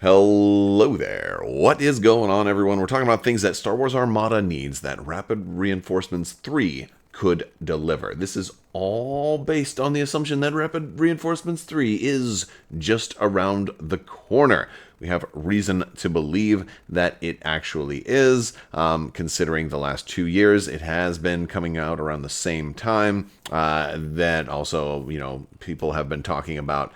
Hello there. What is going on, everyone? We're talking about things that Star Wars Armada needs that Rapid Reinforcements 3 could deliver. This is all based on the assumption that Rapid Reinforcements 3 is just around the corner. We have reason to believe that it actually is, considering the last 2 years it has been coming out around the same time. That also, people have been talking about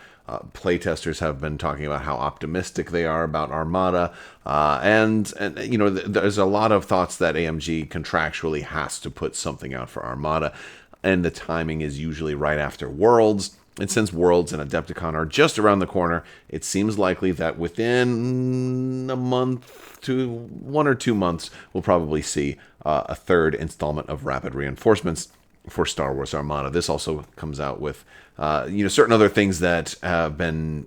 playtesters have been talking about how optimistic they are about Armada, and there's a lot of thoughts that AMG contractually has to put something out for Armada, and the timing is usually right after Worlds. And since Worlds and Adepticon are just around the corner, it seems likely that within a month to 1 or 2 months, we'll probably see a third installment of Rapid Reinforcements for Star Wars Armada. This also comes out with certain other things that have been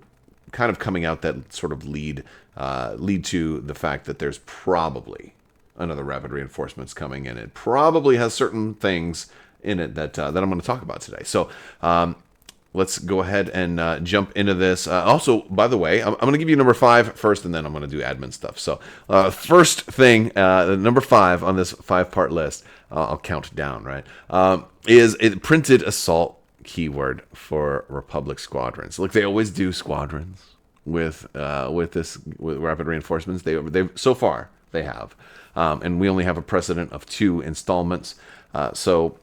kind of coming out that sort of lead to the fact that there's probably another Rapid Reinforcements coming, and it probably has certain things in it that I'm going to talk about today. So let's go ahead and jump into this. Also, by the way, I'm going to give you number 5 first, and then I'm going to do admin stuff. So first thing, number 5 on this 5-part list, I'll count down, right, is a printed assault keyword for Republic squadrons. Look, they always do squadrons with Rapid Reinforcements. They've so far they have, and we only have a precedent of 2 installments. So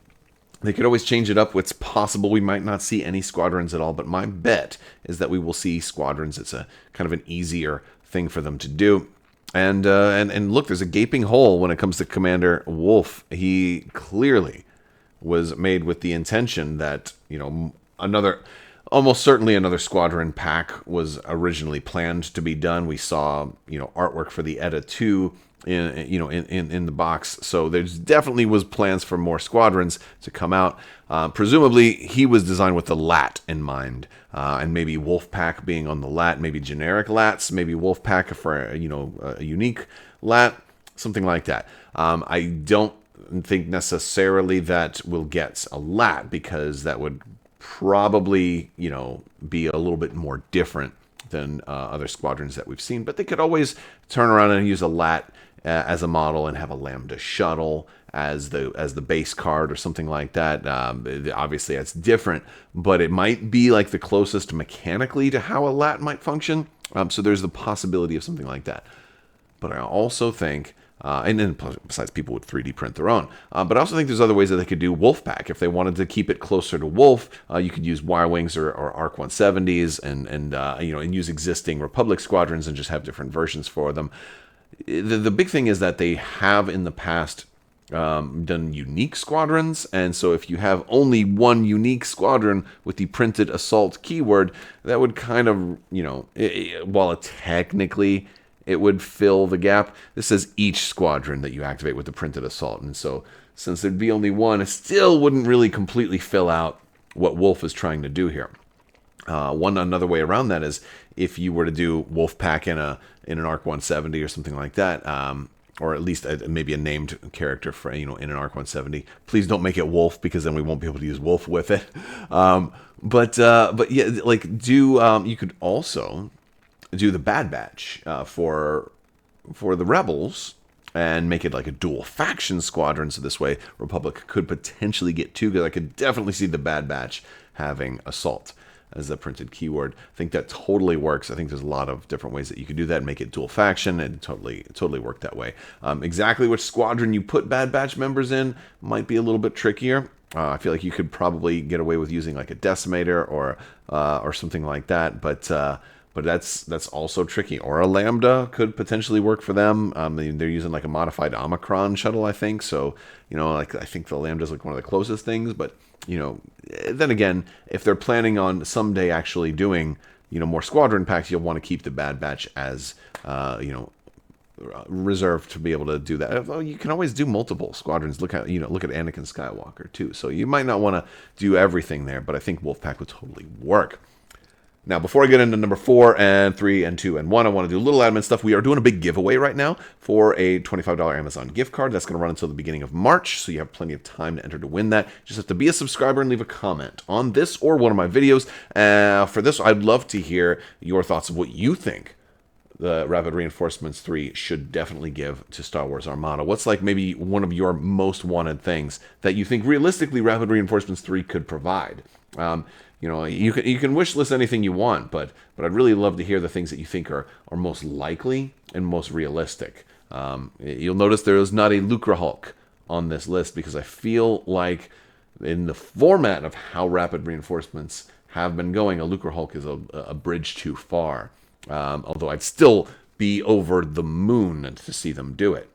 they could always change it up. It's possible we might not see any squadrons at all, but my bet is that we will see squadrons. It's a kind of an easier thing for them to do. And look, there's a gaping hole when it comes to Commander Wolf. He clearly was made with the intention that, almost certainly another squadron pack was originally planned to be done. We saw, artwork for the ETA 2 in the box. So there's definitely was plans for more squadrons to come out. Presumably he was designed with the LAT in mind, and maybe Wolfpack being on the LAT, maybe generic LATs, maybe Wolfpack for a unique LAT, something like that. I don't think necessarily that we'll get a LAT, because that would probably be a little bit more different than other squadrons that we've seen. But they could always turn around and use a LAT as a model and have a Lambda shuttle as the base card or something like that. Obviously, that's different, but it might be like the closest mechanically to how a LAT might function. So there's the possibility of something like that. But I also think, and then besides, people would 3D print their own. But I also think there's other ways that they could do Wolfpack. If they wanted to keep it closer to Wolf, you could use Y-Wings or ARC 170s and use existing Republic squadrons and just have different versions for them. The big thing is that they have in the past done unique squadrons, and so if you have only one unique squadron with the printed assault keyword, that would kind of, while technically it would fill the gap, this says each squadron that you activate with the printed assault, and so since there'd be only one, it still wouldn't really completely fill out what Wolf is trying to do here. Another way around that is if you were to do Wolfpack in an ARC 170 or something like that, or at least maybe a named character for in an ARC 170. Please don't make it Wolf, because then we won't be able to use Wolf with it. But yeah, you could also do the Bad Batch for the Rebels and make it like a dual faction squadron. So this way, Republic could potentially get 2, because I could definitely see the Bad Batch having assault as a printed keyword. I think that totally works. I think there's a lot of different ways that you could do that and make it dual faction, and totally work that way. Exactly which squadron you put Bad Batch members in might be a little bit trickier. I feel like you could probably get away with using like a Decimator or something like that, but that's also tricky. Or a Lambda could potentially work for them. They're using like a modified Omicron shuttle, I think. So, I think the Lambda is like one of the closest things. But, then again, if they're planning on someday actually doing, more squadron packs, you'll want to keep the Bad Batch as, reserved to be able to do that. Although you can always do multiple squadrons. Look at Anakin Skywalker too. So you might not want to do everything there, but I think Wolfpack would totally work. Now, before I get into number 4 and 3 and 2 and 1, I want to do a little admin stuff. We are doing a big giveaway right now for a $25 Amazon gift card. That's going to run until the beginning of March, so you have plenty of time to enter to win that. You just have to be a subscriber and leave a comment on this or one of my videos. For this, I'd love to hear your thoughts of what you think the Rapid Reinforcements 3 should definitely give to Star Wars Armada? What's like maybe one of your most wanted things that you think realistically Rapid Reinforcements 3 could provide? You can wish list anything you want, but I'd really love to hear the things that you think are most likely and most realistic. You'll notice there is not a Lucra Hulk on this list because I feel like in the format of how Rapid Reinforcements have been going, a Lucra Hulk is a bridge too far. Although I'd still be over the moon to see them do it,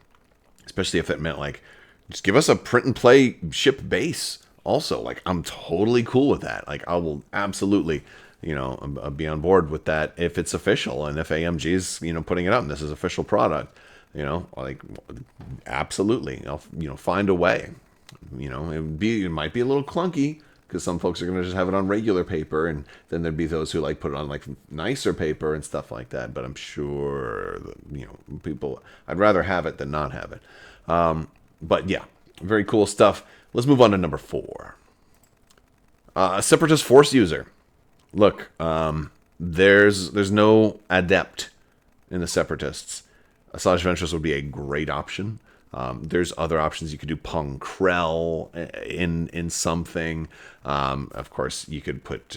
especially if it meant like just give us a print and play ship base. Also, like I'm totally cool with that. Like I will absolutely, be on board with that if it's official and if AMG's putting it up and this is official product. Like absolutely, I'll find a way. It might be a little clunky, because some folks are going to just have it on regular paper, and then there'd be those who like put it on like nicer paper and stuff like that. But I'm sure that, people, I'd rather have it than not have it. But yeah, very cool stuff. Let's move on to number 4. A Separatist Force user. Look, there's no adept in the Separatists. Asajj Ventress would be a great option. There's other options. You could do Pong Krell in something. Of course, you could put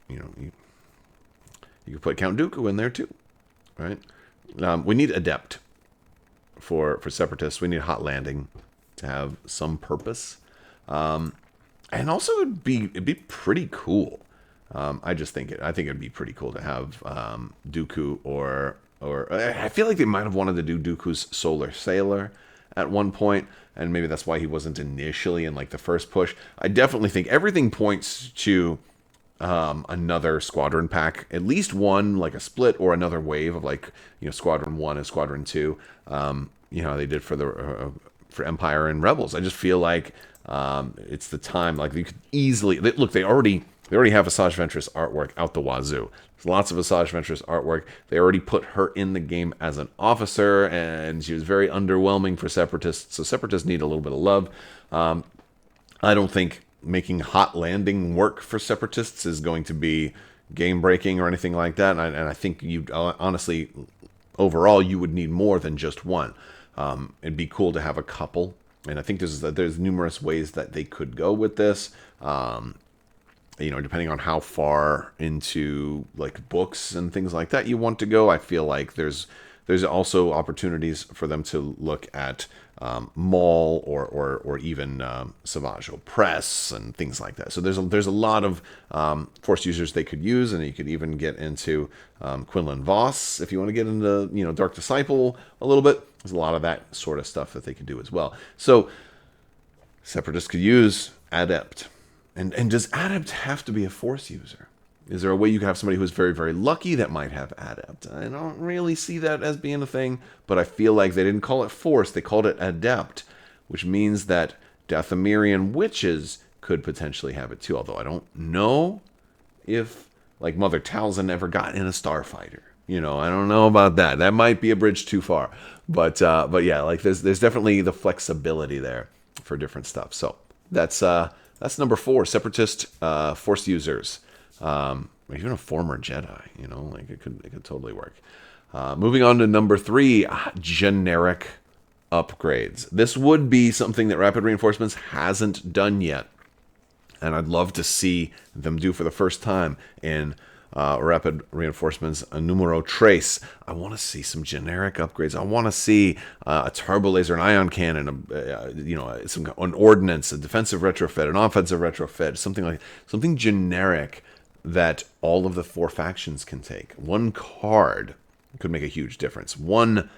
you could put Count Dooku in there too, right? We need adept for Separatists. We need hot landing to have some purpose, and also it'd be pretty cool. I think it'd be pretty cool to have Dooku or I feel like they might have wanted to do Dooku's Solar Sailor at one point, and maybe that's why he wasn't initially in like the first push. I definitely think everything points to another squadron pack, at least one, like a split or another wave of like Squadron 1 and Squadron 2. They did for Empire and Rebels. I just feel like it's the time. Like you could easily look. They already have Asajj Ventress artwork out the wazoo. There's lots of Asajj Ventress artwork. They already put her in the game as an officer, and she was very underwhelming for Separatists. So Separatists need a little bit of love. I don't think making hot landing work for Separatists is going to be game breaking or anything like that. And I think you honestly, overall, you would need more than just one. It'd be cool to have a couple, and I think there's numerous ways that they could go with this. Depending on how far into like books and things like that you want to go, I feel like there's also opportunities for them to look at Maul or even Savage Press and things like that. So there's a lot of Force users they could use, and you could even get into Quinlan Voss if you want to get into Dark Disciple a little bit. There's a lot of that sort of stuff that they could do as well. So Separatists could use Adept. And does Adept have to be a Force user? Is there a way you could have somebody who's very, very lucky that might have Adept? I don't really see that as being a thing, but I feel like they didn't call it Force, they called it Adept, which means that Dathomirian witches could potentially have it too, although I don't know if, like, Mother Talzin ever got in a starfighter. I don't know about that. That might be a bridge too far. But yeah, like, there's definitely the flexibility there for different stuff. So that's number 4, Separatist Force users. Even a former Jedi, like it could totally work. Moving on to number 3, generic upgrades. This would be something that Rapid Reinforcements hasn't done yet, and I'd love to see them do for the first time in Rapid Reinforcements Numero Trace. I want to see some generic upgrades. I want to see a turbo laser, an ion cannon, an ordnance, a defensive retrofit, an offensive retrofit, something generic that all of the 4 factions can take. One card could make a huge difference. One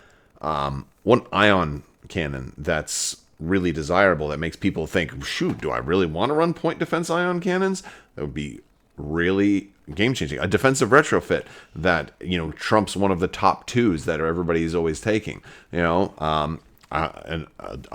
ion cannon that's really desirable, that makes people think, shoot, do I really want to run point defense ion cannons? That would be really game-changing. A defensive retrofit that trumps one of the top 2s that everybody's always taking. A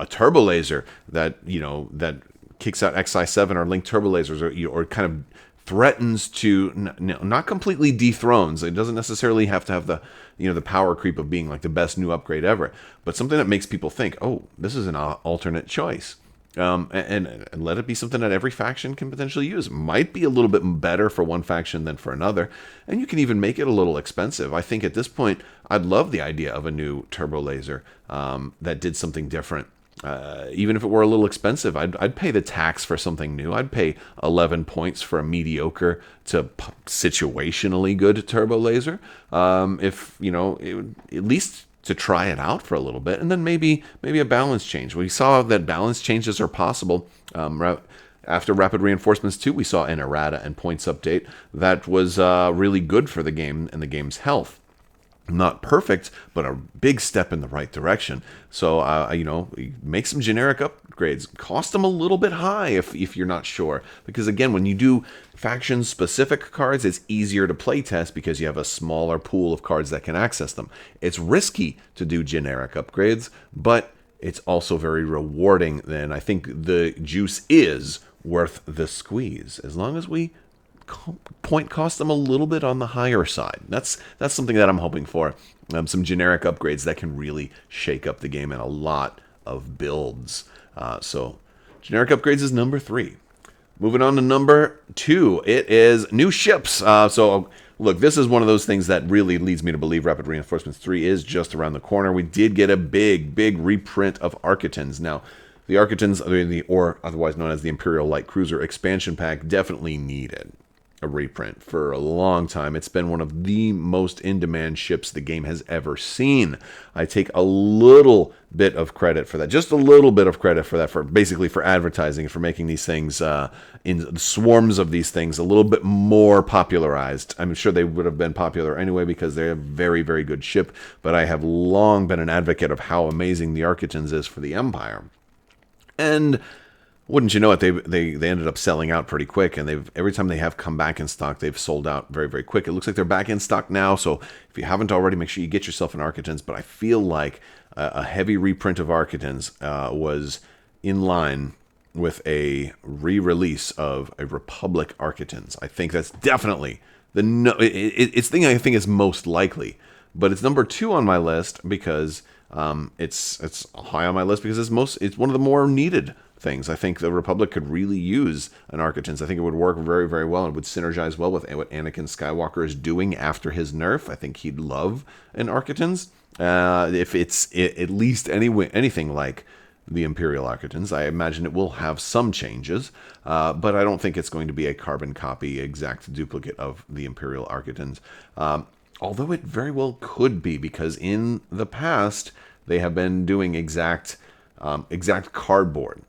turbo laser that that kicks out XI7 or linked turbo lasers, or kind of threatens to not completely dethrones. It doesn't necessarily have to have the the power creep of being like the best new upgrade ever, but something that makes people think, oh, this is an alternate choice. and let it be something that every faction can potentially use. Might be a little bit better for one faction than for another, and you can even make it a little expensive. I think at this point, I'd love the idea of a new turbo laser that did something different. Even if it were a little expensive, I'd pay the tax for something new. I'd pay 11 points for a mediocre to situationally good turbo laser. If it would, at least to try it out for a little bit, and then maybe a balance change. We saw that balance changes are possible. After Rapid Reinforcements 2, we saw an errata and points update that was really good for the game and the game's health. Not perfect, but a big step in the right direction. So, make some generic upgrades. Cost them a little bit high if you're not sure. Because, again, when you do faction-specific cards, it's easier to playtest because you have a smaller pool of cards that can access them. It's risky to do generic upgrades, but it's also very rewarding. Then I think the juice is worth the squeeze, as long as we point cost them a little bit on the higher side. That's something that I'm hoping for. Some generic upgrades that can really shake up the game in a lot of builds. So generic upgrades is number 3. Moving on to number 2, it is new ships. So look, this is one of those things that really leads me to believe Rapid Reinforcements 3 is just around the corner. We did get a big reprint of Architans. Now, the Architans, or otherwise known as the Imperial Light Cruiser expansion pack, definitely needed a reprint for a long time. It's been one of the most in-demand ships the game has ever seen. I take a little bit of credit for that, just a little bit of credit for that, for basically for advertising, for making these things, in swarms of these things, a little bit more popularized. I'm sure they would have been popular anyway because they're a very, very good ship, but I have long been an advocate of how amazing the Architans is for the Empire. And wouldn't you know it, they ended up selling out pretty quick, and every time they have come back in stock, they've sold out very, very quick. It looks like they're back in stock now, so if you haven't already, make sure you get yourself an Architans. But I feel like a heavy reprint of Architans was in line with a re-release of a Republic Architans. I think that's definitely it's the thing I think is most likely, but it's number 2 on my list because it's high on my list because it's one of the more needed things. I think the Republic could really use an Architans. I think it would work very, very well and would synergize well with what Anakin Skywalker is doing after his nerf. I think he'd love an Architans. If it's at least anything like the Imperial Architans, I imagine it will have some changes, but I don't think it's going to be a carbon copy, exact duplicate of the Imperial Architans. Although it very well could be, because in the past they have been doing exact cardboard.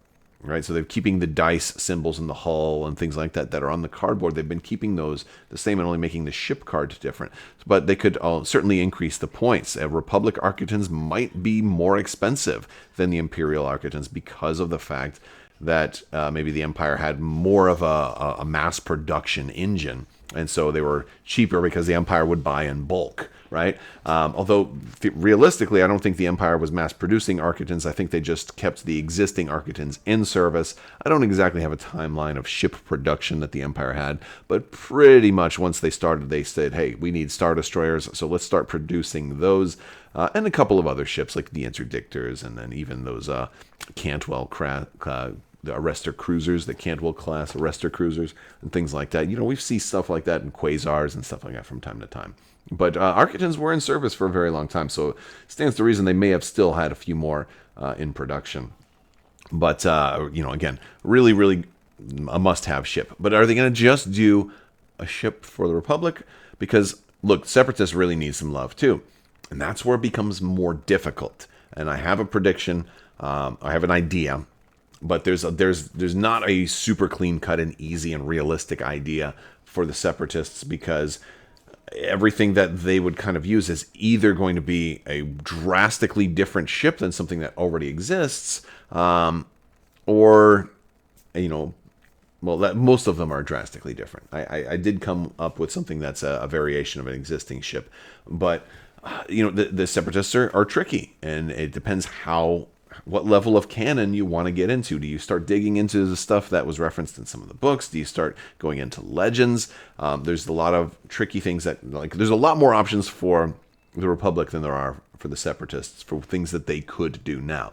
Right, so they're keeping the dice symbols in the hull and things like that are on the cardboard. They've been keeping those the same and only making the ship card different. But they could certainly increase the points. Republic Architans might be more expensive than the Imperial Architans because of the fact that maybe the Empire had more of a mass production engine. And so they were cheaper because the Empire would buy in bulk, right? Although realistically, I don't think the Empire was mass producing Architans. I think they just kept the existing Architans in service. I don't exactly have a timeline of ship production that the Empire had, but pretty much once they started, they said, hey, we need Star Destroyers, so let's start producing those. And a couple of other ships like the Interdictors, and then even those Cantwell the Arrestor cruisers, the Cantwell class Arrestor cruisers, and things like that. We see stuff like that in Quasars and stuff like that from time to time. But Architans were in service for a very long time, so it stands to reason they may have still had a few more in production. But, again, really, really a must-have ship. But are they going to just do a ship for the Republic? Because, look, Separatists really need some love, too. And that's where it becomes more difficult. And I have a prediction. I have an idea. But there's not a super clean-cut and easy and realistic idea for the Separatists, because everything that they would kind of use is either going to be a drastically different ship than something that already exists, or, that most of them are drastically different. I did come up with something that's a variation of an existing ship, but the Separatists are tricky, and it depends what level of canon you want to get into. Do you start digging into the stuff that was referenced in some of the books? Do you start going into legends? There's a lot of tricky things there's a lot more options for the Republic than there are for the Separatists, for things that they could do now.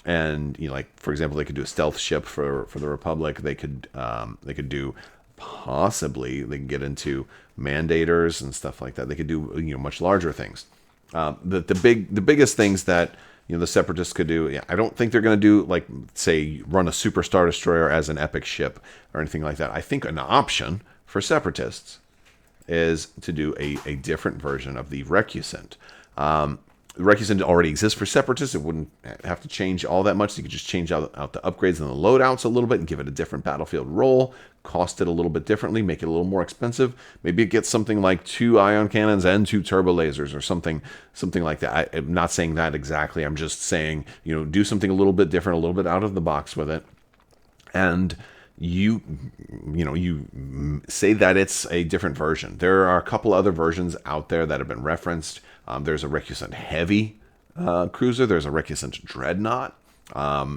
And like for example, they could do a stealth ship for the Republic. They could do possibly they can get into mandators and stuff like that. They could do much larger things. The biggest things that the Separatists could do. Yeah, I don't think they're going to do like say run a super Star Destroyer as an epic ship or anything like that. I think an option for Separatists is to do a different version of the Recusant. The Recusant already exists for Separatists. It wouldn't have to change all that much. So you could just change out the upgrades and the loadouts a little bit and give it a different battlefield role, cost it a little bit differently, make it a little more expensive. Maybe it gets something like 2 ion cannons and 2 turbo lasers or something like that. I'm not saying that exactly. I'm just saying, do something a little bit different, a little bit out of the box with it. And you say that it's a different version. There are a couple other versions out there that have been referenced. There's a Recusant Heavy cruiser. There's a Recusant Dreadnought.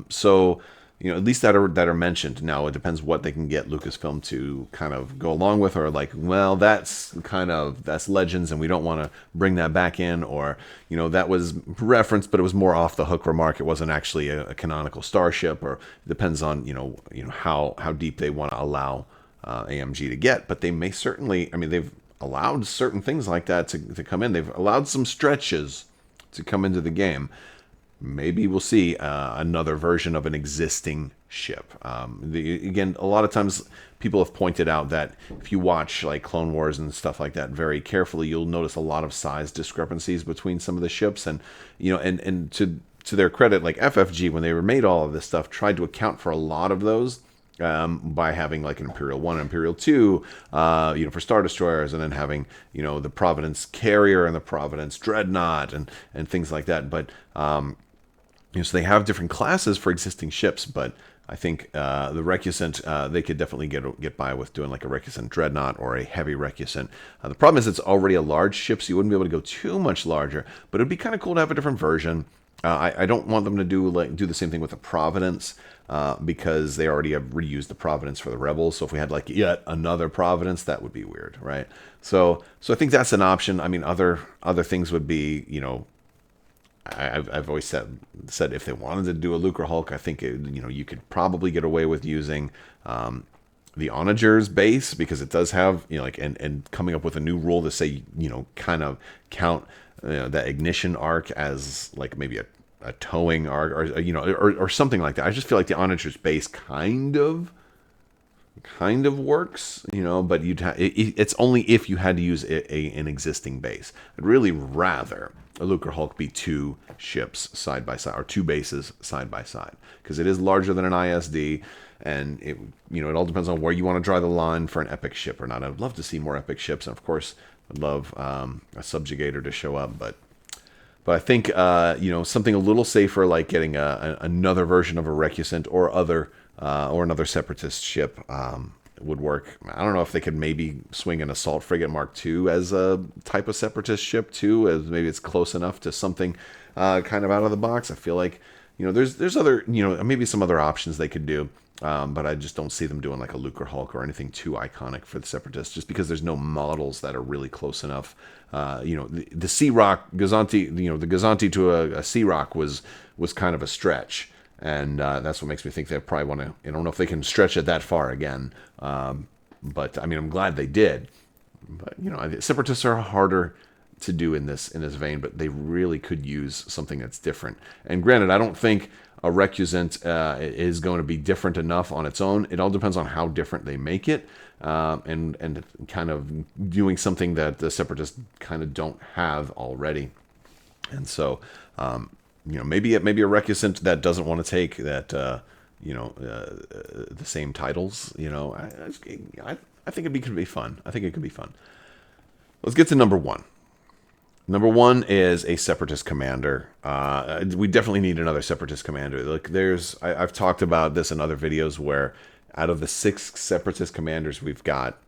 So at least that are mentioned. Now it depends what they can get Lucasfilm to kind of go along with, or like, well, that's Legends, and we don't want to bring that back in, or that was referenced, but it was more off the hook remark. It wasn't actually a canonical starship, or it depends on how deep they want to allow AMG to get. But they may certainly. I mean, they've allowed certain things like that to come in. They've allowed some stretches to come into the game. Maybe we'll see another version of an existing ship. Again, a lot of times people have pointed out that if you watch like Clone Wars and stuff like that very carefully, you'll notice a lot of size discrepancies between some of the ships. And and to their credit, like FFG, when they made all of this stuff, tried to account for a lot of those. By having like an Imperial 1 and Imperial 2, for Star Destroyers, and then having, the Providence Carrier and the Providence Dreadnought and things like that. But, so they have different classes for existing ships, but I think the Recusant, they could definitely get by with doing like a Recusant Dreadnought or a heavy Recusant. The problem is it's already a large ship, so you wouldn't be able to go too much larger, but it'd be kind of cool to have a different version. I don't want them to do the same thing with the Providence, because they already have reused the Providence for the Rebels. So if we had like yet another Providence, that would be weird, right? So I think that's an option. I mean, other things would be, I've always said if they wanted to do a Lucre Hulk, I think you could probably get away with using the Onager's base, because it does have and coming up with a new rule to say kind of count that ignition arc as like maybe a towing arc, or something like that. I just feel like the Onager's base kind of works, but it's only if you had to use an existing base. I'd really rather a Lucre Hulk be 2 ships side by side, or 2 bases side by side, because it is larger than an ISD, and it all depends on where you want to draw the line for an epic ship or not. I'd love to see more epic ships, and of course I'd love a subjugator to show up, but I think something a little safer, like getting another version of a Recusant or another Separatist ship would work. I don't know if they could maybe swing an Assault Frigate Mark II as a type of Separatist ship too, as maybe it's close enough to something kind of out of the box. I feel like there's other maybe some other options they could do. But I just don't see them doing like a Lucre Hulk or anything too iconic for the Separatists, just because there's no models that are really close enough. The Sea Rock Gazanti, the Gazanti to a Sea Rock was kind of a stretch, and that's what makes me think they probably want to. I don't know if they can stretch it that far again, but I mean, I'm glad they did. But Separatists are harder to do in this vein, but they really could use something that's different. And granted, I don't think a Recusant is going to be different enough on its own. It all depends on how different they make it, and kind of doing something that the Separatists kind of don't have already. And so, maybe a Recusant that doesn't want to take that, the same titles. I think it could be fun. I think it could be fun. Let's get to number 1. Number 1 is a Separatist commander. We definitely need another Separatist commander. Like I've talked about this in other videos where out of the 6 Separatist commanders we've got,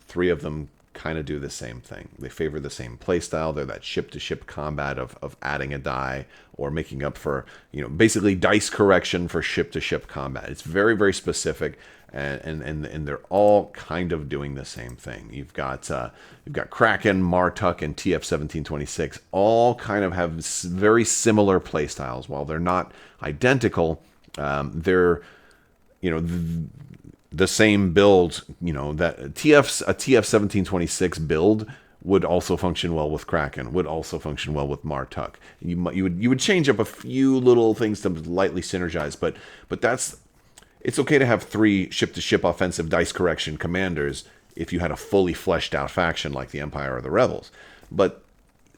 3 of them kind of do the same thing. They favor the same playstyle. They're that ship-to-ship combat of adding a die or making up for, basically dice correction for ship-to-ship combat. It's very, very specific, and they're all kind of doing the same thing. You've got Kraken, Martuk, and TF-1726 all kind of have very similar playstyles. While they're not identical, they're the same build. That a TF-1726 build would also function well with Kraken, would also function well with Martuk. You would change up a few little things to lightly synergize, but it's okay to have 3 ship-to-ship offensive dice correction commanders if you had a fully fleshed out faction like the Empire or the Rebels. But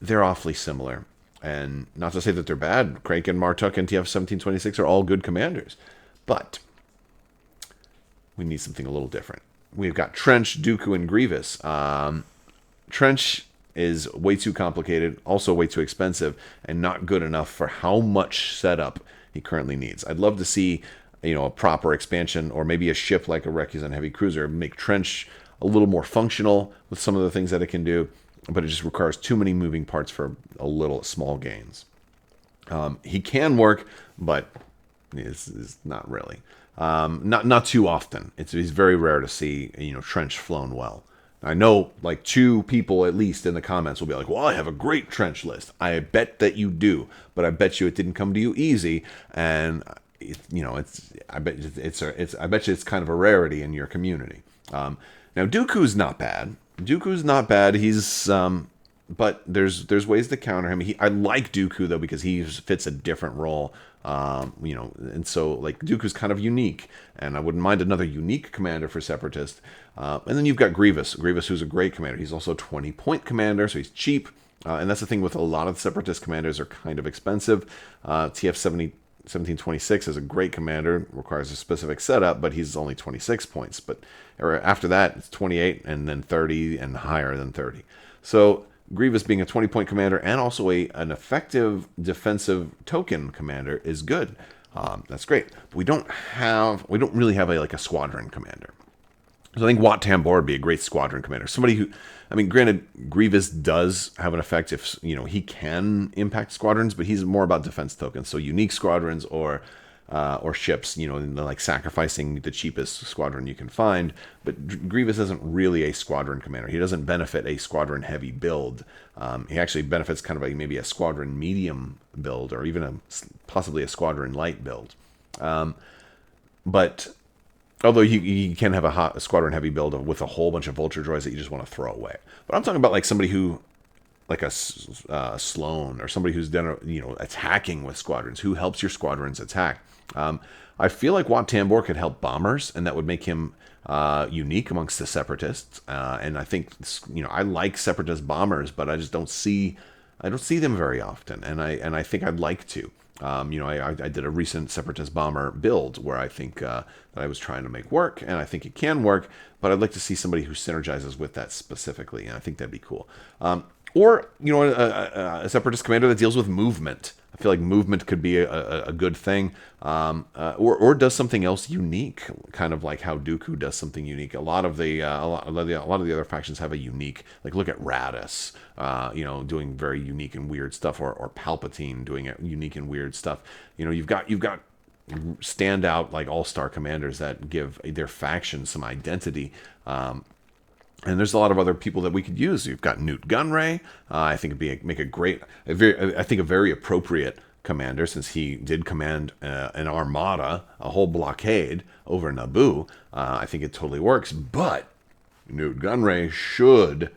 they're awfully similar. And not to say that they're bad. Kraken, Martuk, and TF-1726 are all good commanders. But we need something a little different. We've got Trench, Dooku, and Grievous. Trench is way too complicated, also way too expensive, and not good enough for how much setup he currently needs. I'd love to see a proper expansion, or maybe a ship like a Recusant heavy cruiser, make Trench a little more functional with some of the things that it can do, but it just requires too many moving parts for a little small gains. He can work, but it's not really. Not too often. It's very rare to see Trench flown well. I know like 2 people at least in the comments will be like, well, I have a great Trench list. I bet that you do, but I bet you it didn't come to you easy, and I bet you it's kind of a rarity in your community. Now Dooku's not bad. He's but there's ways to counter him. I like Dooku though because he fits a different role. And so like Dooku's kind of unique, and I wouldn't mind another unique commander for Separatist. And then you've got Grievous, who's a great commander. He's also a 20-point commander, so he's cheap. And that's the thing with a lot of Separatist commanders, are kind of expensive. TF-1726 is a great commander, requires a specific setup, but he's only 26 points. But after that, it's 28, and then 30, and higher than 30. So Grievous being a 20-point commander and also an effective defensive token commander is good. That's great. But we don't really have a squadron commander. So I think Wat Tambor would be a great squadron commander. Somebody who, granted, Grievous does have an effect if, he can impact squadrons, but he's more about defense tokens. So unique squadrons or ships, like sacrificing the cheapest squadron you can find. But Grievous isn't really a squadron commander. He doesn't benefit a squadron heavy build. He actually benefits kind of maybe a squadron medium build, or even possibly a squadron light build. But although you can have a squadron heavy build with a whole bunch of vulture droids that you just want to throw away. But I'm talking about like somebody who, like a Sloan, or somebody who's done attacking with squadrons, who helps your squadrons attack. I feel like Wat Tambor could help bombers, and that would make him unique amongst the Separatists. And I think I like Separatist bombers, but I just don't see them very often, and I think I'd like to. I did a recent Separatist bomber build where I think that I was trying to make work, and I think it can work, but I'd like to see somebody who synergizes with that specifically, and I think that'd be cool. Or a Separatist commander that deals with movement. I feel like movement could be a good thing, or does something else unique, kind of like how Dooku does something unique. A lot of the other factions have a unique, like look at Radis, doing very unique and weird stuff, or Palpatine doing unique and weird stuff. You've got standout like all-star commanders that give their faction some identity. And there's a lot of other people that we could use. You've got Newt Gunray. I think it'd be a very appropriate commander, since he did command an armada, a whole blockade over Naboo. I think it totally works. But Newt Gunray should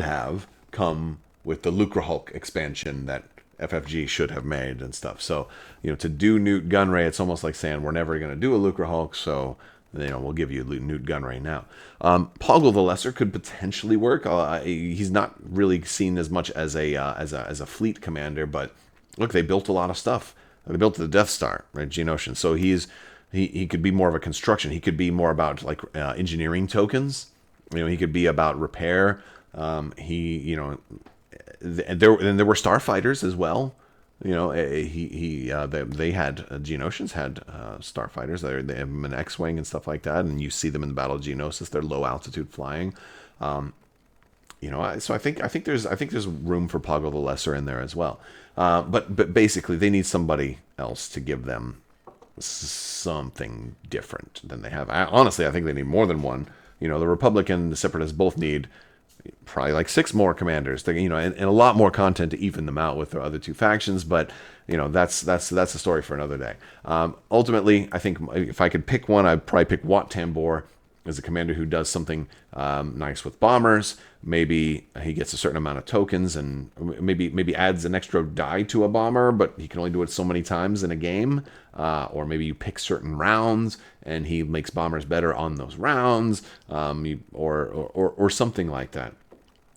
have come with the Lucre Hulk expansion that FFG should have made and stuff. So to do Newt Gunray, it's almost like saying we're never going to do a Lucre Hulk, so we'll give you Newt Gunray now. Poggle the Lesser could potentially work. He's not really seen as much as a fleet commander, but look, they built a lot of stuff. They built the Death Star, right, Geonosian. So he could be more of a construction. He could be more about like engineering tokens. He could be about repair. And there were starfighters as well. They had Geonosians had starfighters. They have an X-wing and stuff like that, and you see them in the Battle of Geonosis. They're low altitude flying. So I think there's room for Poggle the Lesser in there as well. But basically, they need somebody else to give them something different than they have. Honestly, I think they need more than one. The Republic and the Separatists both need probably like 6 more commanders. And a lot more content to even them out with the other 2 factions. But that's a story for another day. Ultimately, I think if I could pick one, I'd probably pick Wat Tambor as a commander who does something nice with bombers. Maybe he gets a certain amount of tokens and maybe adds an extra die to a bomber, but he can only do it so many times in a game. Or maybe you pick certain rounds and he makes bombers better on those rounds, or something like that.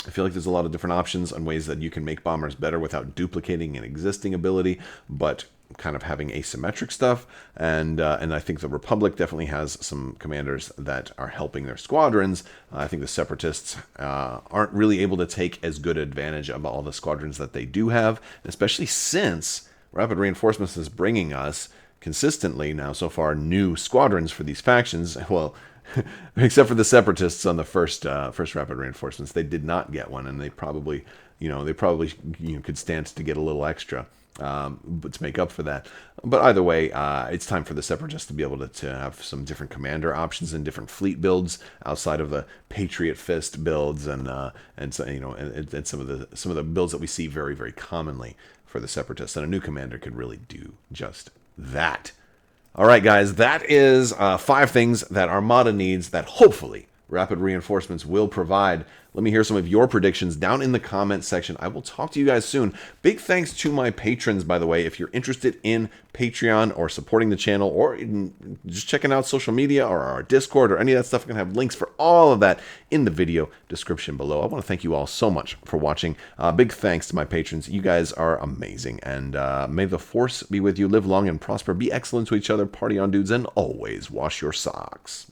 I feel like there's a lot of different options on ways that you can make bombers better without duplicating an existing ability, but kind of having asymmetric stuff. And I think the Republic definitely has some commanders that are helping their squadrons. I think the Separatists aren't really able to take as good advantage of all the squadrons that they do have, especially since Rapid Reinforcements is bringing us consistently now so far new squadrons for these factions. Well, except for the Separatists on the first Rapid Reinforcements, they did not get one, and they probably could stand to get a little extra, but to make up for that. But either way, it's time for the Separatists to be able to have some different commander options and different fleet builds outside of the Patriot Fist builds and some of the builds that we see very, very commonly for the Separatists. And a new commander could really do just that. All right, guys, that is 5 things that Armada needs that hopefully Rapid Reinforcements will provide. Let me hear some of your predictions down in the comment section. I will talk to you guys soon. Big thanks to my patrons, by the way. If you're interested in Patreon or supporting the channel or just checking out social media or our Discord or any of that stuff, I'm going to have links for all of that in the video description below. I want to thank you all so much for watching. Big thanks to my patrons. You guys are amazing. And may the Force be with you. Live long and prosper. Be excellent to each other. Party on, dudes. And always wash your socks.